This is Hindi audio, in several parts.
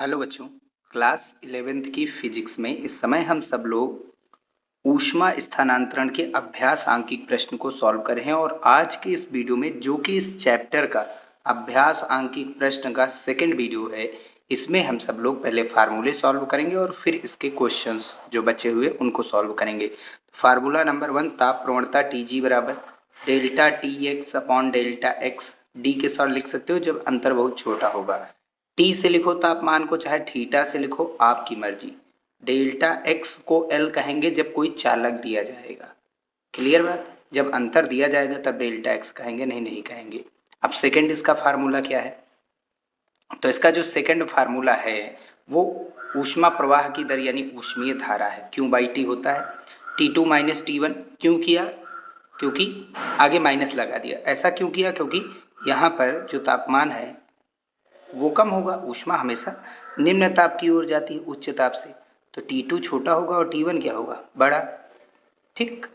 हेलो बच्चों, क्लास 11th की फिजिक्स में इस समय हम सब लोग ऊष्मा स्थानांतरण के अभ्यास आंकिक प्रश्न को सॉल्व कर रहे हैं। और आज के इस वीडियो में, जो कि इस चैप्टर का अभ्यास आंकिक प्रश्न का सेकंड वीडियो है, इसमें हम सब लोग पहले फार्मूले सॉल्व करेंगे और फिर इसके क्वेश्चंस जो बचे हुए उनको सॉल्व करेंगे। फार्मूला नंबर 1, ताप प्रवणता Tg बराबर delta T x upon delta x. D के साथ लिख सकते हो जब अंतर बहुत छोटा होगा। टी से लिखो तापमान को, चाहे थीटा से लिखो, आपकी मर्जी। डेल्टा एक्स को एल कहेंगे जब कोई चालक दिया जाएगा। क्लियर बात? जब अंतर दिया जाएगा तब डेल्टा एक्स कहेंगे, नहीं कहेंगे। अब सेकंड इसका फार्मूला क्या है? तो इसका जो सेकंड फार्मूला है वो ऊष्मा प्रवाह की दर यानी ऊष्मीय धारा है। क्यू बाई टी होता है T2 माइनस T1। क्यों किया? क्योंकि आगे माइनस लगा दिया। ऐसा क्यों किया? क्योंकि यहाँ पर जो तापमान है वो कम होगा। ऊष्मा हमेशा निम्न ताप की ओर जाती है उच्च ताप से, तो T2 छोटा होगा और T1 क्या होगा? बड़ा। ठीक,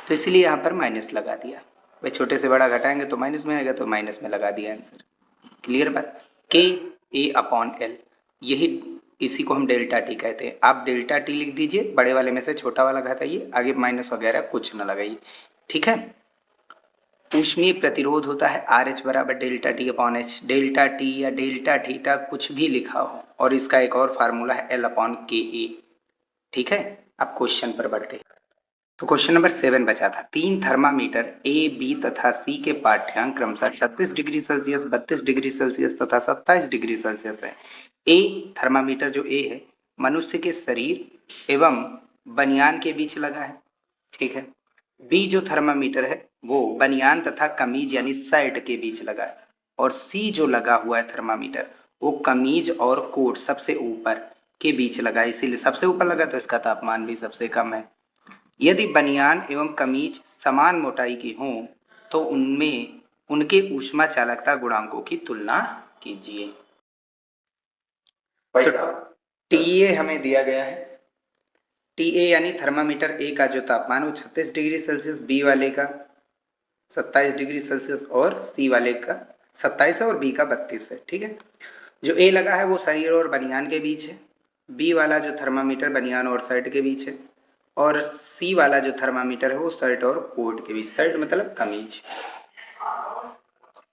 तो इसलिए यहाँ पर माइनस लगा दिया। भाई छोटे से बड़ा घटाएंगे तो माइनस में आएगा, तो माइनस में लगा दिया आंसर। क्लियर बात? के ए अपॉन एल, यही इसी को हम डेल्टा टी कहते हैं। आप डेल्टा टी लिख दीजिए, बड़े वाले में से छोटा वाला घटाइए, आगे माइनस वगैरह कुछ न लगाइए। ठीक है। ऊष्मीय प्रतिरोध होता है आर एच बराबर delta T upon H. Delta T या डेल्टा थीटा कुछ भी लिखा हो, और इसका एक और फार्मूला है एल अपॉन के ए। ठीक है। अब क्वेश्चन पर बढ़ते हैं। तो क्वेश्चन नंबर 7 बचा था। 3 थर्मामीटर ए, बी तथा सी के पाठ्यांक क्रमशः 36 डिग्री सेल्सियस, 32 डिग्री सेल्सियस तथा 27 डिग्री सेल्सियस है। ए थर्मामीटर जो ए है, मनुष्य के शरीर एवं बनियान के बीच लगा है। ठीक है। बी जो थर्मामीटर है वो बनियान तथा कमीज यानी शर्ट के बीच लगा है। और सी जो लगा हुआ है थर्मामीटर, वो कमीज और कोट सबसे ऊपर के बीच लगा है, इसीलिए सबसे ऊपर लगा, तो इसका तापमान भी सबसे कम है। यदि बनियान एवं कमीज समान मोटाई की हों तो उनमें उनके ऊष्मा चालकता गुणांकों की तुलना कीजिए। तो टीए हमें दिया गया है। टीए यानी थर्मामीटर ए का जो तापमान वो 36 डिग्री सेल्सियस, बी वाले का 27 डिग्री सेल्सियस और सी वाले का 27 है और बी का 32 है। ठीक है। जो ए लगा है वो शरीर और बनियान के बीच है। बी वाला जो थर्मामीटर बनियान और शर्ट के बीच है। और सी वाला जो थर्मामीटर है वो शर्ट और कोट के बीच। शर्ट मतलब कमीज।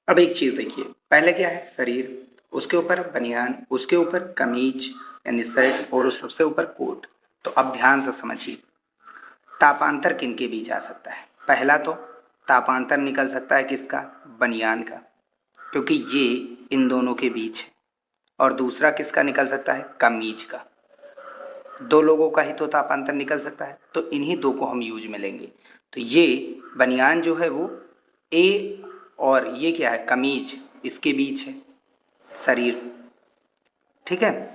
अब एक चीज देखिए, पहले क्या है? शरीर, उसके ऊपर बनियान, उसके ऊपर कमीज यानी शर्ट, और सबसे ऊपर कोट। तो अब ध्यान से समझिए, तापांतर किन के बीच आ सकता है? पहला तो तापांतर निकल सकता है किसका? बनियान का, क्योंकि ये इन दोनों के बीच है। और दूसरा किसका निकल सकता है? कमीज का। दो लोगों का ही तो तापांतर निकल सकता है, तो इन्हीं दो को हम यूज में लेंगे। तो ये बनियान जो है वो ए, और ये क्या है? कमीज, इसके बीच है शरीर। ठीक है।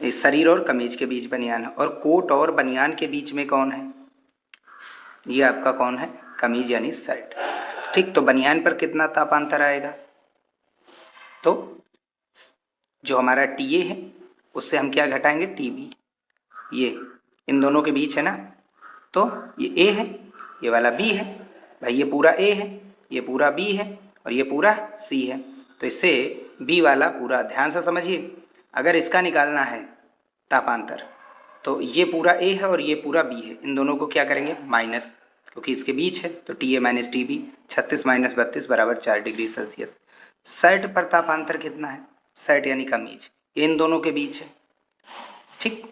इस शरीर और कमीज के बीच बनियान है। और कोट और बनियान के बीच में कौन है? ये आपका कौन है? कमीज यानी शर्ट। ठीक, तो बनियान पर कितना तापांतर आएगा? तो जो हमारा टीए है उससे हम क्या घटाएंगे? टीबी। ये इन दोनों के बीच है ना, तो ये ए है, ये वाला बी है। भाई ये पूरा ए है, ये पूरा बी है, और ये पूरा सी है। तो इससे बी वाला पूरा, ध्यान से समझिए, अगर इसका निकालना है तापांतर, तो ये पूरा ए है और ये पूरा बी है, इन दोनों को क्या करेंगे? माइनस, क्योंकि इसके बीच है, तो T A minus T B. 36 minus 32 बराबर 4 डिग्री सेल्सियस। शर्ट पर तापांतर कितना है? शर्ट यानी कमीज, ये इन दोनों के बीच है। ठीक,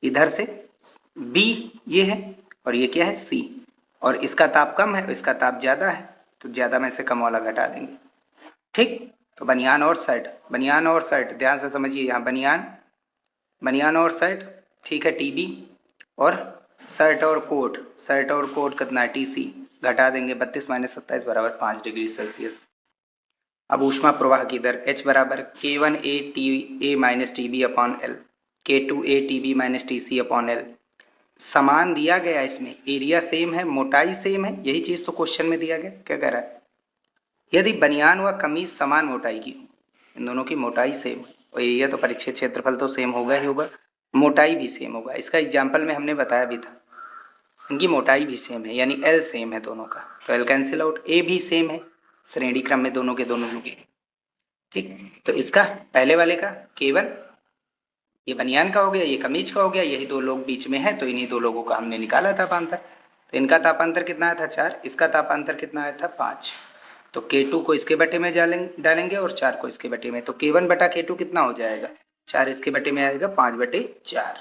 इधर से बी ये है और ये क्या है? सी। और इसका ताप कम है, इसका ताप ज्यादा है, तो ज्यादा में से कम वाला घटा देंगे। ठीक, तो बनियान और शर्ट, बनियान और शर्ट, ध्यान से समझिए, यहाँ बनियान, बनियान और शर्ट, ठीक है, टीबी। और शर्ट और कोट, शर्ट और कोट कितना है? टीसी। घटा देंगे, 32 माइनस 27 बराबर 5 डिग्री सेल्सियस। अब ऊष्मा प्रवाह की दर H बराबर K1 A T A minus T B upon L, K2 A T B minus T C upon L. समान दिया गया, इसमें एरिया सेम है, मोटाई सेम है, यही चीज तो क्वेश्चन में दिया गया। क्या कह रहा है? यदि बनियान व कमीज समान मोटाई की हो, इन दोनों की मोटाई सेम है, और एरिया तो परिच्छेद क्षेत्रफल तो सेम होगा ही होगा, मोटाई भी सेम होगा। इसका एग्जाम्पल में हमने बताया भी था, इनकी मोटाई भी सेम है, यानी एल सेम है दोनों का, तो एल कैंसिल आउट। ए भी सेम है, श्रेणी क्रम में दोनों के दोनों लोग। ठीक, तो इसका पहले वाले का K1 ये बनियान का हो गया, ये कमीज का हो गया, यही दो लोग बीच में है तो इन्हीं दो लोगों का हमने निकाला तापांतर। तो इनका तापांतर कितना आया था 4, इसका तापांतर कितना आया था 5। तो K2 को इसके बटे में डालेंगे और 4 को इसके बटे में, तो K1 बटा K2 कितना हो जाएगा, 4 इसके बटे में आएगा 5/4,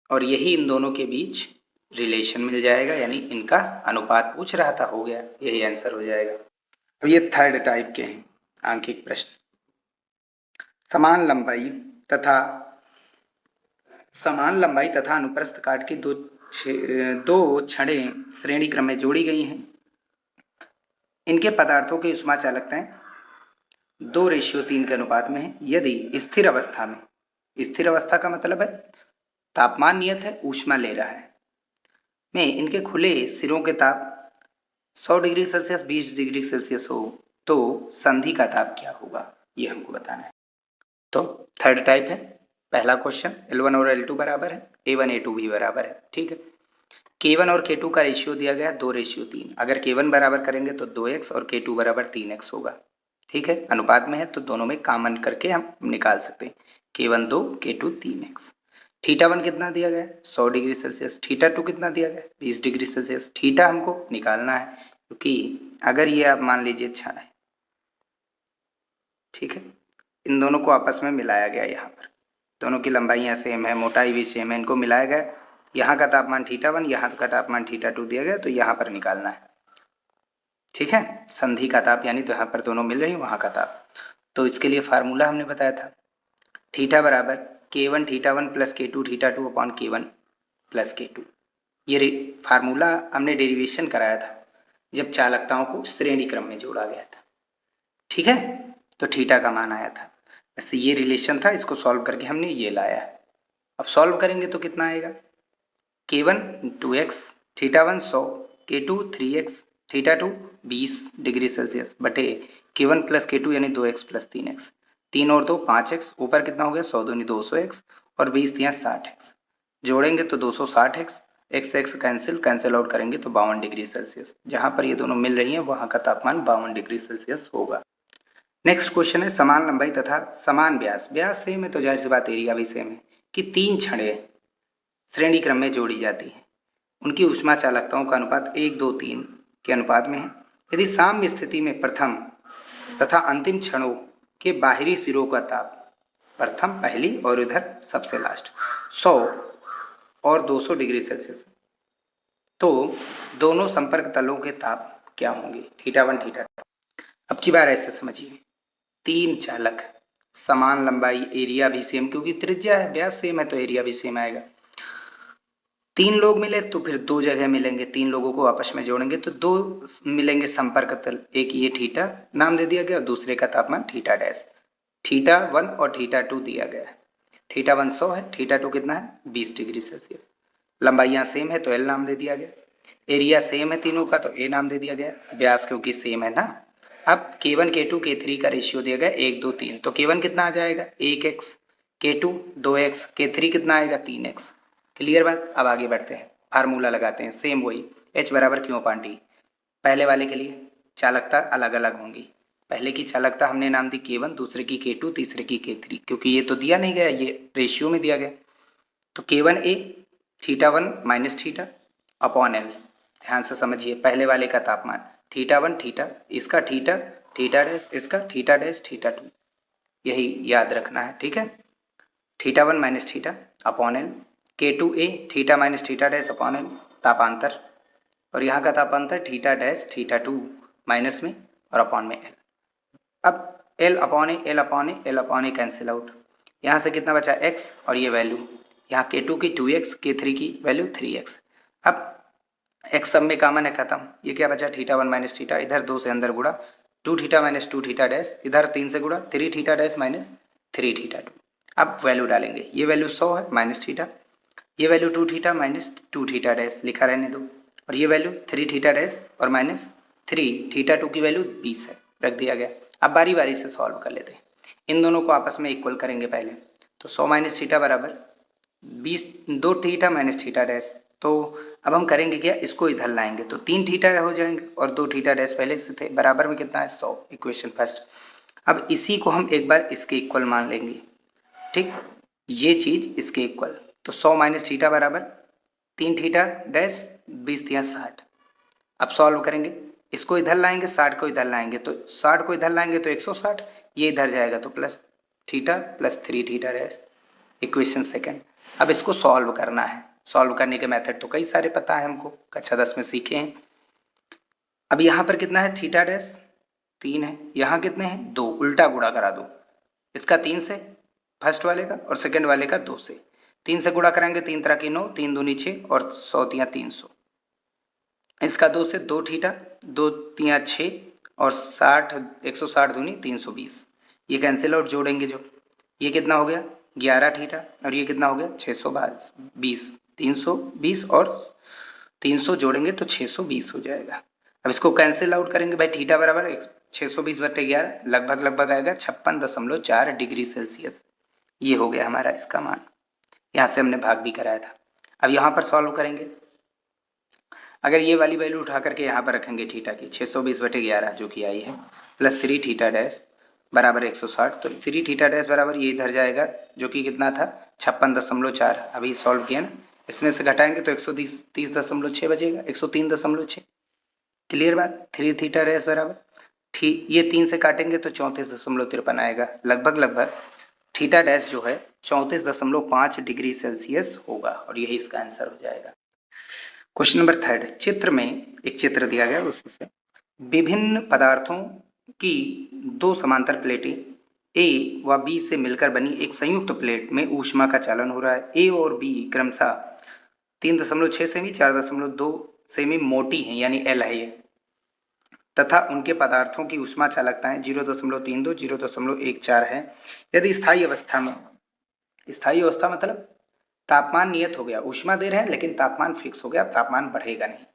और यही इन दोनों के बीच रिलेशन मिल जाएगा, यानी इनका अनुपात पूछ रहा था, हो गया, यही आंसर हो जाएगा। अब ये थर्ड टाइप के हैं आंकिक प्रश्न। समान लंबाई तथा अनुप्रस्थ काट की दो छड़ें श्रेणी क्रम में जोड़ी गई हैं। इनके पदार्थों की उष्मा चालकताएं 2:3 के अनुपात में है। यदि स्थिर अवस्था में, स्थिर अवस्था का मतलब है तापमान नियत है, ऊष्मा ले रहा है, में इनके खुले सिरों के ताप 100 डिग्री सेल्सियस 20 डिग्री सेल्सियस हो तो संधि का ताप क्या होगा, ये हमको बताना है। तो थर्ड टाइप है, पहला क्वेश्चन L1 और L2 बराबर है, A1 A2 भी बराबर है, ठीक है। K1 और K2 का रेशियो दिया गया 2:3। अगर K1 बराबर करेंगे तो 2x और K2 बराबर 3x होगा, ठीक है। अनुपात में है तो दोनों में कॉमन करके हम निकाल सकते हैं, K1 2 K2 3x। θ1 कितना दिया गया 100 डिग्री सेल्सियस, θ2 कितना दिया गया 20 डिग्री सेल्सियस। थीटा हमको निकालना है क्योंकि अगर ये आप मान लीजिए अच्छा है, ठीक है, इन दोनों को आपस में मिलाया गया, यहाँ पर दोनों की लंबाइयाँ सेम है, मोटाई भी सेम है, इनको मिलाया गया, यहाँ का तापमान θ1 यहाँ का तापमान θ2 दिया गया, तो यहाँ पर निकालना है, ठीक है, संधि का ताप, यानी तो यहाँ पर दोनों मिल रही वहाँ का ताप। तो इसके लिए फार्मूला हमने बताया था, थीटा बराबर K1 θ1 plus K2 θ2 upon K1 plus K2। ये फार्मूला हमने डेरिवेशन कराया था जब चालकताओं को श्रेणी क्रम में जोड़ा गया था, ठीक है। तो थीटा का मान आया था, ऐसे ये रिलेशन था, इसको सॉल्व करके हमने ये लाया। अब सॉल्व करेंगे तो कितना आएगा, K1 2x, θ1 100, K2 3x, θ2 20 degree Celsius बटे K1 प्लस K2 यानी 2x प्लस 3x, 3 और 2 5x, ऊपर कितना हो गया 100 दूनी 200x और 20 दिया 60x, जोड़ेंगे तो 260x, x कैंसिल आउट करेंगे तो 52 डिग्री सेल्सियस। जहाँ पर ये दोनों मिल रही हैं वहाँ का तापमान 52 डिग्री सेल्सियस होगा। नेक्स्ट क्वेश्चन है, समान लंबाई तथा समान व्यास, व्यास सेम है तो जाहिर सी बात एरिया भी सेम है, कि 3 छड़ें श्रेणी क्रम में जोड़ी जाती हैं, उनकी ऊष्मा चालकताओं का अनुपात 1:2:3 के अनुपात में है। यदि साम्य स्थिति में प्रथम तथा अंतिम क्षणों के बाहरी सिरों का ताप, प्रथम पहली और इधर सबसे लास्ट 100 और 200 डिग्री सेल्सियस, तो दोनों संपर्क तलों के ताप क्या होंगे, θ1 θ2। अब की बार ऐसे समझिए, 3 चालक, समान लंबाई, एरिया भी सेम, क्योंकि त्रिज्या है, व्यास सेम है तो एरिया भी सेम आएगा। 3 लोग मिले तो फिर 2 जगह मिलेंगे, 3 लोगों को आपस में जोड़ेंगे तो 2 मिलेंगे संपर्क तल, एक ये थीटा नाम दे दिया गया और दूसरे का तापमान थीटा डैश, θ1 और θ2 दिया गया है। θ1 100 है, θ2 कितना है 20 डिग्री सेल्सियस। लंबाइयाँ सेम है तो L नाम दे दिया गया, एरिया सेम है तीनों का तो A नाम दे दिया गया, व्यास क्योंकि सेम है ना। अब K1 K2 K3 का रेशियो दिया गया 1 2 3, तो K1 कितना आ जाएगा 1x, K2 2x, K3 कितना आएगा 3x। क्लियर बात। अब आगे बढ़ते हैं, फार्मूला लगाते हैं, सेम वही, H बराबर Q अपान T। पहले वाले के लिए चालकता अलग अलग होंगी, पहले की चालकता हमने नाम दी K1, दूसरे की K2, तीसरे की K3, क्योंकि ये तो दिया नहीं गया, ये रेशियो में दिया गया। तो K1A θ1 minus theta upon L, ध्यान से समझिए, पहले वाले का तापमान θ1 थीटा, इसका थीटा डैश, इसका थीटा डैश θ2, यही याद रखना है, ठीक है। θ1 minus theta upon L, K2A theta minus theta dash upon L तापांतर, और यहाँ का तापांतर थीटा डैश θ2 माइनस में और अपॉन में L। अब L अपॉन ए कैंसिल आउट, यहाँ से कितना बचा x और ये वैल्यू, यहाँ K2 की 2x, K3 की वैल्यू 3x। अब x सब में कॉमन है, खत्म, ये क्या बचा θ1 माइनस थीटा, इधर 2 से अंदर गुड़ा 2 थीटा माइनस 2 थीटा डैश, इधर 3 से गुड़ा 3 थीटा डैश माइनस 3 θ2। अब वैल्यू डालेंगे, ये वैल्यू 100 है माइनस थीटा, ये value 2 theta minus 2 theta dash लिखा रहने दो, और ये वैल्यू 3 थीटा डैश और माइनस 3 θ2 की वैल्यू 20 है, रख दिया गया। अब बारी बारी से सॉल्व कर लेते हैं, इन दोनों को आपस में इक्वल करेंगे पहले, तो 100 माइनस थीटा बराबर 20 2 थीटा माइनस थीटा डैश। तो अब हम करेंगे क्या, इसको इधर लाएंगे तो 3 थीटा हो जाएंगे और 2 थीटा डैश पहले से थे, बराबर में कितना है 100, इक्वेशन फर्स्ट। अब इसी को हम एक बार इसके इक्वल मान लेंगे, ठीक, ये चीज इसके इक्वल। तो 100 माइनस थीटा बराबर 3 थीटा डैश 20 तिया 60। अब सॉल्व करेंगे, इसको इधर लाएंगे 60 को इधर लाएंगे, तो 60 को इधर लाएंगे तो 160, ये इधर जाएगा तो plus theta plus 3 theta dash. Equation second. अब इसको सॉल्व करना है। सॉल्व करने के मेथड तो कई सारे पता है हमको, कक्षा 10 में सीखे हैं। अब यहाँ पर कितना है, थीटा डैश 3 है, यहाँ कितने हैं 2, उल्टा गुणा करा दो इसका 3 से, फर्स्ट वाले का, और सेकंड वाले का 2 से। 3 से गुणा करेंगे 3 तरह की 9, 3 दूनी 6 और 100 तिया 300। इसका 2 से 2 थीटा, 2 तिया 6 और 60, 160 दूनी 320। ये कैंसिल आउट, जोड़ेंगे जो, ये कितना हो गया 11 थीटा, और ये कितना हो गया 620, 320 और 300 जोड़ेंगे तो 620 हो जाएगा। अब इसको कैंसिल आउट करेंगे भाई, थीटा बराबर 620/11 लगभग आएगा 56.4 डिग्री सेल्सियस। ये हो गया हमारा इसका मान, यहाँ से हमने भाग भी कराया था। अब यहाँ पर सॉल्व करेंगे, अगर ये वाली वैल्यू उठा करके यहाँ पर रखेंगे थीटा की 620/11 जो कि आई है, प्लस 3 थीटा डैश बराबर 160, तो 3 थीटा डैश बराबर ये इधर जाएगा जो कि कितना था 56.4। अभी सॉल्व किया ना, इसमें से घटाएंगे तो 130.6 बचेगा, 103.6। क्लियर बात। 3 थीटा डैश बराबर ठीक, ये 3 से काटेंगे तो 34.53 आएगा। लगभग थीटा डैश जो है 34.5 डिग्री सेल्सियस होगा, और यही इसका आंसर हो जाएगा। क्वेश्चन नंबर 3, चित्र में एक चित्र दिया गया, उससे विभिन्न पदार्थों की 2 समांतर प्लेटें ए व बी से मिलकर बनी एक संयुक्त प्लेट में ऊष्मा का चालन हो रहा है। ए और बी क्रमशः 3.6 सेमी 4.2 सेमी मोटी हैं, यानी एल है ये, तथा उनके पदार्थों की ऊष्मा चालकताएं 0.32 0.14 है। यदि स्थायी अवस्था में, स्थायी अवस्था मतलब तापमान नियत हो गया, ऊष्मा दे रहे हैं लेकिन तापमान फिक्स हो गया, तापमान बढ़ेगा नहीं,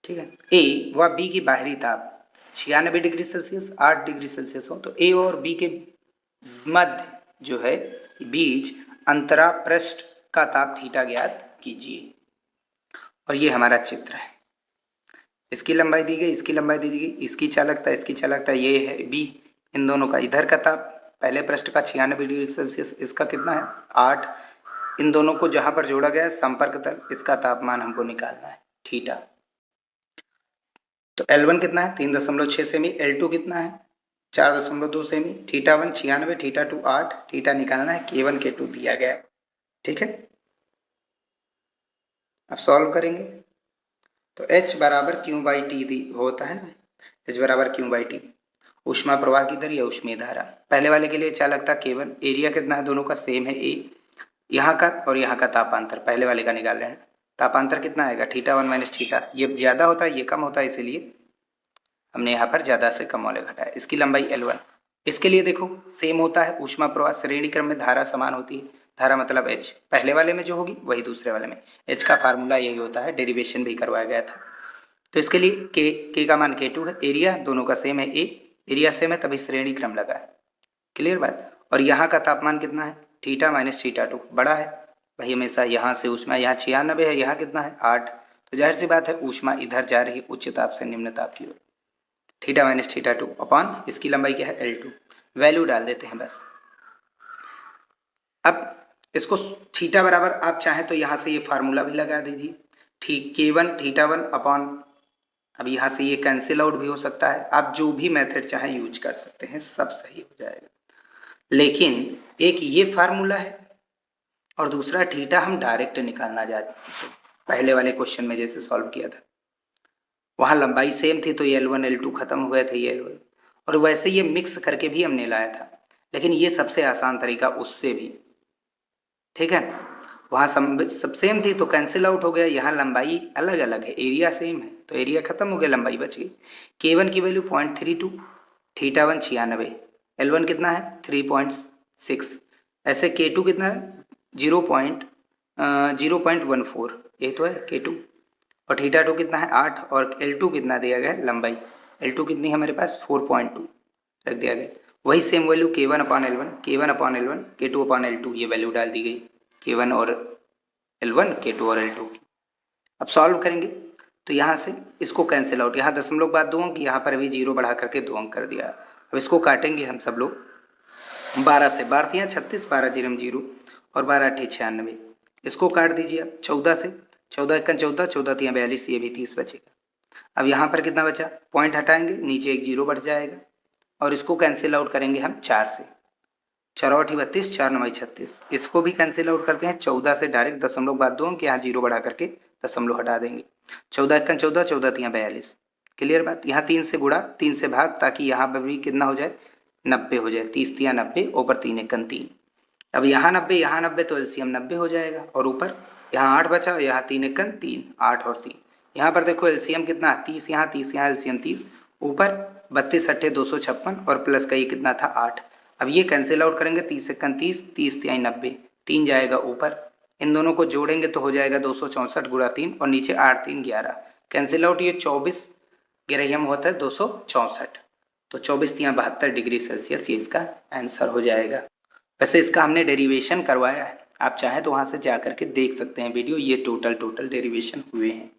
ठीक है। ए व बी की बाहरी ताप 96 डिग्री सेल्सियस 8 डिग्री सेल्सियस हो, तो ए और बी के मध्य जो है बीच अंतरा पृष्ठ का ताप थीटा ज्ञात कीजिए। और ये हमारा चित्र है, इसकी लंबाई दी गई, इसकी लंबाई दी गई, इसकी चालकता ये है बी, इन दोनों का इधर का ताप पहले पृष्ठ का 96 डिग्री सेल्सियस, इसका कितना है 8, इन दोनों को जहां पर जोड़ा गया है संपर्क तल, इसका तापमान हमको निकालना है थीटा। तो L1 कितना है 3.6 सेमी, L2 कितना है 4.2 सेमी, थीटा 1 96, थीटा 2 8, थीटा निकालना है, K1 K2 दिया गया, ठीक है। अब सॉल्व करेंगे तो H बराबर Q/T होता है ना, H बराबर Q/T, ऊष्मा प्रवाह की दर या ऊष्मीय धारा। पहले वाले के लिए चालकता K1, एरिया कितना है दोनों का सेम है A, यहाँ का और यहाँ का तापांतर पहले वाले का निकाल रहे हैं, तापांतर कितना आएगा थीटा 1 माइनस थीटा, ये ज्यादा होता है ये कम होता है, इसीलिए हमने यहाँ पर ज्यादा से कम वाले घटाया। इसकी लंबाई L1, इसके लिए देखो सेम होता है, ऊष्मा प्रवाह श्रेणी क्रम में धारा समान होती है, धारा मतलब H पहले वाले में जो होगी वही दूसरे वाले में, H का फार्मूला यही होता है, डेरिवेशन भी करवाया गया था। तो इसके लिए K का मान K2 है, एरिया दोनों का सेम है A, एरिया सेम है तभी श्रेणी क्रम लगा है, क्लियर बात। और यहाँ का तापमान कितना है थीटा माइनस थीटा 2 बड़ा है भाई, हमेशा यहाँ से ऊष्मा, यहाँ 96 है, यहाँ कितना है 8, तो जाहिर सी बात है ऊष्मा इधर जा रही है उच्च ताप से निम्न ताप की ओर, थीटा माइनस थीटा 2 अपॉन इसकी लंबाई क्या है L2, वैल्यू डाल देते हैं बस। अब इसको थीटा बराबर आप चाहें तो यहाँ से ये फार्मूला भी लगा दीजिए, ठीक K1 थीटा 1 अपॉन, अब यहाँ से ये कैंसिल आउट भी हो सकता है, आप जो भी मेथड चाहें यूज कर सकते हैं, सब सही हो जाएगा। लेकिन एक ये फार्मूला है और दूसरा थीटा हम डायरेक्ट निकालना चाहते हैं, पहले वाले क्वेश्चन में जैसे सॉल्व किया था वहां लंबाई सेम थी तो ये L1 L2 खत्म हो गए थे ये L1, और वैसे ये मिक्स करके भी हमने लाया था, लेकिन ये सबसे आसान तरीका उससे भी, ठीक है। वहां सब सेम थी तो कैंसिल आउट हो गया, यहाँ लंबाई अलग अलग है, एरिया सेम है तो एरिया खत्म हो गया, लंबाई बच गई। K1 की वैल्यू 0.32, थीटा 1 96, L1 कितना है 3.6, ऐसे K2 कितना है 0.14, ये तो है K2, और थीटा 2 कितना है 8, और L2 कितना दिया गया है लंबाई, L2 कितनी है हमारे पास 4.2 रख दिया गया। वही same value K1/L1, K1/L1, K2/L2 ये वैल्यू डाल दी गई, K1 और L1, K2 और L2 की। अब सॉल्व करेंगे तो यहाँ से इसको कैंसिल आउट, यहाँ 0.2 अंक, यहाँ पर भी 0 बढ़ा करके 2 अंक कर दिया। अब इसको काटेंगे हम सब लोग 12 से, 12 36, 12 जीरो जीरो और 12 अट्ठे 96। इसको काट दीजिए अब 14 से, 14 एकन 14, 14 तिया 42, ये भी 30 बचेगा। अब यहाँ पर कितना बचा, पॉइंट हटाएंगे, नीचे एक जीरो बढ़ जाएगा और इसको कैंसिल आउट करेंगे हम 4 से, 4 अठी 32, 4 9 36। इसको भी कैंसिल आउट करते हैं 14 से, डायरेक्ट दशमलव बाद दो कि यहाँ जीरो बढ़ा करके दशमलव हटा देंगे। 14 एकन 14, 14 तिया 42। क्लियर बात। यहाँ 3 से गुड़ा, 3 से भाग, ताकि यहाँ पर भी कितना हो जाए, 90 हो जाए। 30 तिया 90, ऊपर 3 एकन 3। अब यहाँ 90, यहाँ 90, तो एलसीएम 90 हो जाएगा। और ऊपर यहाँ 8 बचा, यहाँ 3 एकन 3, 8 और 3। यहाँ पर देखो एलसीएम कितना, 30 यहाँ, 30 यहाँ, एलसीएम 30, ऊपर 32 अट्ठे 256 और प्लस का ये कितना था 8। अब ये कैंसिल आउट करेंगे, 30 एकन 30, 30 तिहाई 90, 3 जाएगा ऊपर। इन दोनों को जोड़ेंगे तो हो जाएगा 264 गुणा 3 और नीचे 8 3 11, कैंसिल आउट, ये 24 ग्राम होता है 264, तो 24 तिहाई 72 डिग्री सेल्सियस ये इसका आंसर हो जाएगा। वैसे इसका हमने डेरिवेशन करवाया है, आप चाहें तो वहां से जा करके देख सकते हैं वीडियो, ये टोटल डेरिवेशन हुए हैं।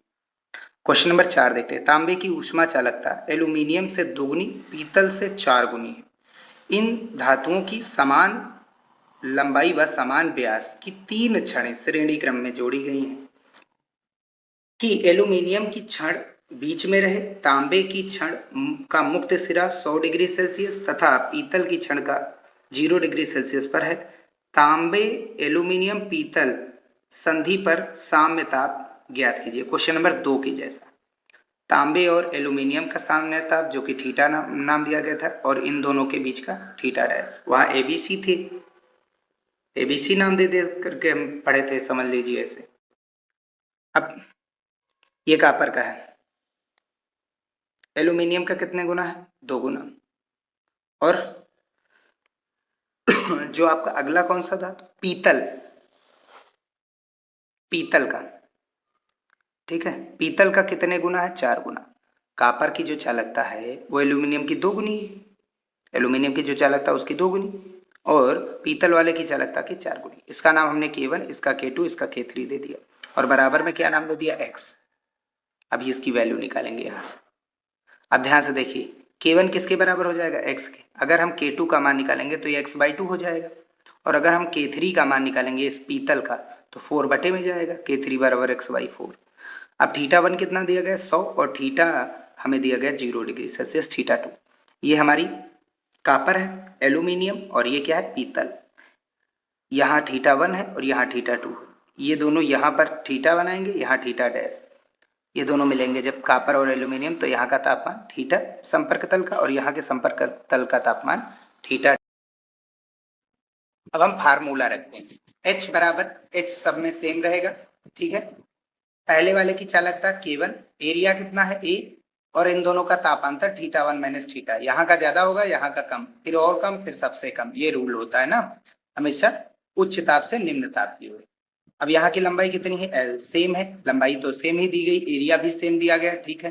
क्वेश्चन नंबर 4 देखते हैं। तांबे की ऊष्मा चालकता एल्यूमिनियम से 2 गुनी, पीतल से 4 गुनी है। इन धातुओं की समान लंबाई व समान व्यास की 3 छड़ें श्रेणी क्रम में जोड़ी गई हैं कि एल्यूमिनियम की छड़ बीच में रहे, तांबे की छड़ का मुक्त सिरा 100 डिग्री सेल्सियस तथा पीतल की छड़ का 0 डिग्री सेल्सियस पर है। तांबे एल्यूमिनियम पीतल संधि पर साम्य ताप ज्ञात कीजिए। क्वेश्चन नंबर 2 की जैसा, तांबे और एल्यूमिनियम का साम्य ताप जो कि थीटा नाम दिया गया था, और इन दोनों के बीच का थीटा डैश, वहां एबीसी थे, एबीसी नाम दे करके हम पढ़े थे, समझ लीजिए ऐसे। अब ये कॉपर का है, एल्यूमिनियम का कितने गुना है, 2 गुना। और जो आपका अगला कौन सा धातु, पीतल, पीतल का, ठीक है, पीतल का कितने गुना है, 4 गुना। कॉपर की जो चालकता है वो एल्यूमिनियम की 2 गुनी है, एल्यूमिनियम की जो चालकता उसकी 2 गुनी, और पीतल वाले की चालकता की 4 गुनी। इसका नाम हमने K1, इसका K2, इसका K3 दे दिया, और बराबर में क्या नाम दे दिया, X। अभी इसकी वैल्यू निकालेंगे यहाँ से। अब ध्यान से देखिए, K1 किसके बराबर हो जाएगा, X के। अगर हम K2 का मान निकालेंगे तो ये x/2 हो जाएगा, और अगर हम K3 का मान निकालेंगे इस पीतल का तो 4 बटे में जाएगा, K3 बराबर x/4। अब θ1 कितना दिया गया, 100, और थीटा हमें दिया गया 0 डिग्री सेल्सियस, θ2। ये हमारी कॉपर है, एल्यूमिनियम, और ये क्या है, पीतल। यहाँ θ1 है और यहाँ θ2, ये दोनों यहाँ पर थीटा बनाएंगे, यहाँ थीटा डैश, ये दोनों मिलेंगे जब कॉपर और एल्यूमिनियम, तो यहाँ का तापमान थीटा संपर्क तल का, और यहाँ के संपर्क तल का तापमान थीटा। अब हम फार्मूला रखते हैं, H बराबर, H सब में सेम रहेगा, ठीक है। पहले वाले की चालकता K1, एरिया कितना है A, और इन दोनों का तापांतर θ1 माइनस थीटा, यहाँ का ज्यादा होगा, यहाँ का कम, फिर और कम, फिर सबसे कम, ये रूल होता है ना हमेशा, उच्च ताप से निम्न ताप की ओर। अब यहाँ की लंबाई कितनी है, L, सेम है, लंबाई तो सेम ही दी गई, एरिया भी सेम दिया गया, ठीक है।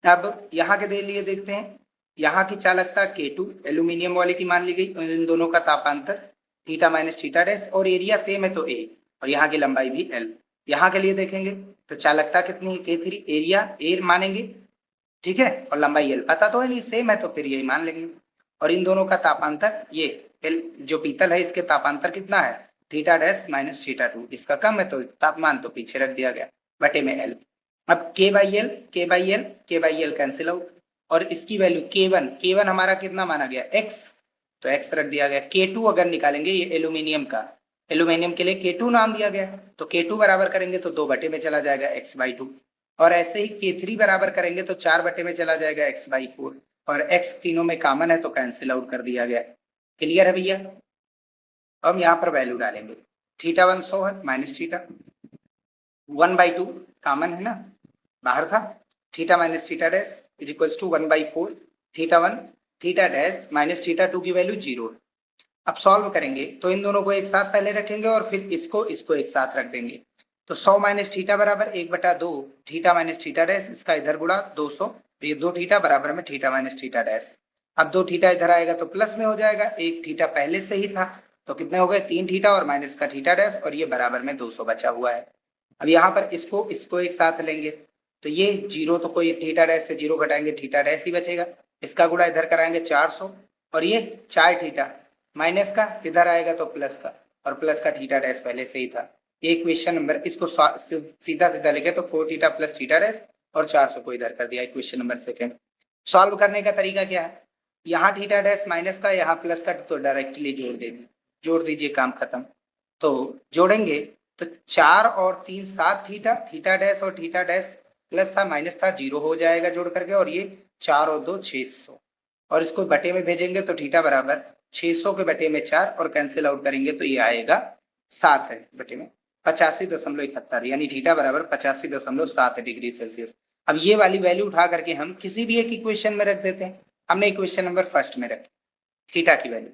अब यहाँ के लिए देखते हैं, यहाँ की चालकता K2 एल्यूमिनियम वाले की मान ली गई, इन दोनों का तापांतर थीटा माइनस थीटा डैश, और एरिया सेम है तो A, और यहाँ की लंबाई भी L। यहाँ के लिए देखेंगे तो चालकता कितनी है, K3, एरिया A मानेंगे, ठीक है, और लंबाई L, पता तो है नहीं, सेम है तो फिर यही मान लेंगे, और इन दोनों का तापांतर, ये L जो पीतल है इसके तापांतर कितना है, थीटा डैश माइनस θ2, इसका कम है तो तापमान तो पीछे रख दिया गया, बटे में L। अब K/L, K/L, K/L cancel out, और इसकी वैल्यू K1 हमारा कितना माना गया, X, तो X रख दिया गया। K2 अगर निकालेंगे, ये एल्यूमिनियम का, एल्यूमिनियम के लिए K2 नाम दिया गया, तो K2 बराबर करेंगे तो 2 बटे में चला जाएगा, x/2, और ऐसे ही K3 बराबर करेंगे तो 4 बटे में चला जाएगा, x/4, और x तीनों में कॉमन है तो कैंसिल आउट कर दिया गया। क्लियर है भैया। अब यहाँ पर वैल्यू डालेंगे, θ1 100 है, माइनस थीटा 1/2 कॉमन है ना, बाहर था, theta minus theta dash is equals to 1/4, θ1 theta dash minus θ2 की वैल्यू 0 है। अब सॉल्व करेंगे तो इन दोनों को एक साथ पहले रखेंगे और फिर इसको एक साथ रख देंगे, तो 100 माइनस थीटा बराबर 1/2 थीटा माइनस थीटा डैश, इसका इधर गुणा 200, तो ये 2 थीटा बराबर में थीटा माइनस थीटा डैश। अब 2 थीटा इधर आएगा तो प्लस में हो जाएगा, 1 थीटा पहले से ही था, तो कितने हो गए, 3 थीटा और माइनस का थीटा डैश, और ये बराबर में 200 बचा हुआ है। अब यहाँ पर इसको एक साथ लेंगे तो ये 0, तो कोई थीटा डैश से 0 घटाएंगे, थीटा डैश ही बचेगा, इसका गुणा इधर कराएंगे 400 और ये 4 थीटा माइनस का इधर आएगा तो प्लस का, और प्लस का थीटा डैश पहले से ही था। ये इक्वेशन नंबर, इसको सीधा सीधा लिखे तो 4 थीटा प्लस थीटा डैश और 400 को इधर कर दिया, इक्वेशन नंबर सेकंड। सॉल्व करने का तरीका क्या है, यहाँ थीटा डैश माइनस का, यहाँ प्लस का, तो डायरेक्टली जोड़ दीजिए, काम खत्म। तो जोड़ेंगे तो 4 और 3 7 थीटा, थीटा डैश और थीटा डैश प्लस था माइनस था, 0 हो जाएगा जोड़ करके, और ये 4 और 2 600, और इसको बटे में भेजेंगे तो थीटा बराबर 600 के बटे में 4 और कैंसिल आउट करेंगे तो ये आएगा 7 है बटे में 85.71, यानी थीटा बराबर 85.7 डिग्री सेल्सियस। अब ये वाली वैल्यू उठा करके हम किसी भी एक इक्वेशन में रख देते हैं। हमने इक्वेशन नंबर फर्स्ट में रखी थीटा की वैल्यू।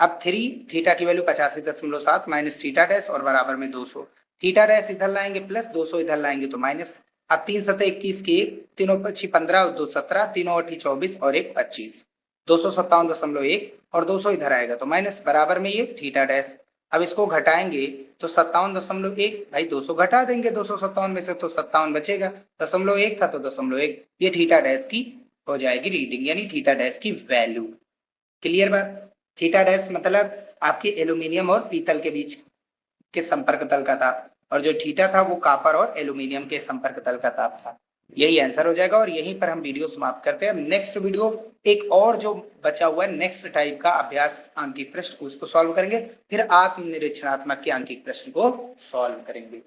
अब 3 थीटा की वैल्यू 85.7 माइनस थीटा डैश और बराबर में 200, थीटा डैश इधर लाएंगे प्लस, 200 इधर लाएंगे तो माइनस। अब 3 7 21 की, तीनों पच्ची 15 और 2 17, तीनों 8 24 और 1 25, 257.1 और 200 इधर आएगा तो माइनस, बराबर में ये थीटा डैश। अब इसको घटाएंगे तो 57.1, भाई 200 घटा देंगे 257 में से तो 57 बचेगा, 0.1 था तो 0.1, ये थीटा डैश की हो जाएगी रीडिंग, यानी थीटा डैश की वैल्यू। क्लियर बात। थीटा डैश मतलब आपके एल्यूमिनियम और पीतल के बीच के संपर्क तल का ताप, और जो थीटा था वो कॉपर और एल्यूमिनियम के संपर्क तल का ताप था। यही आंसर हो जाएगा, और यहीं पर हम वीडियो समाप्त करते हैं। नेक्स्ट वीडियो एक और जो बचा हुआ है नेक्स्ट टाइप का अभ्यास आंकिक प्रश्न, उसको सॉल्व करेंगे, फिर आत्मनिरीक्षणात्मक के आंकिक प्रश्न को सॉल्व करेंगे।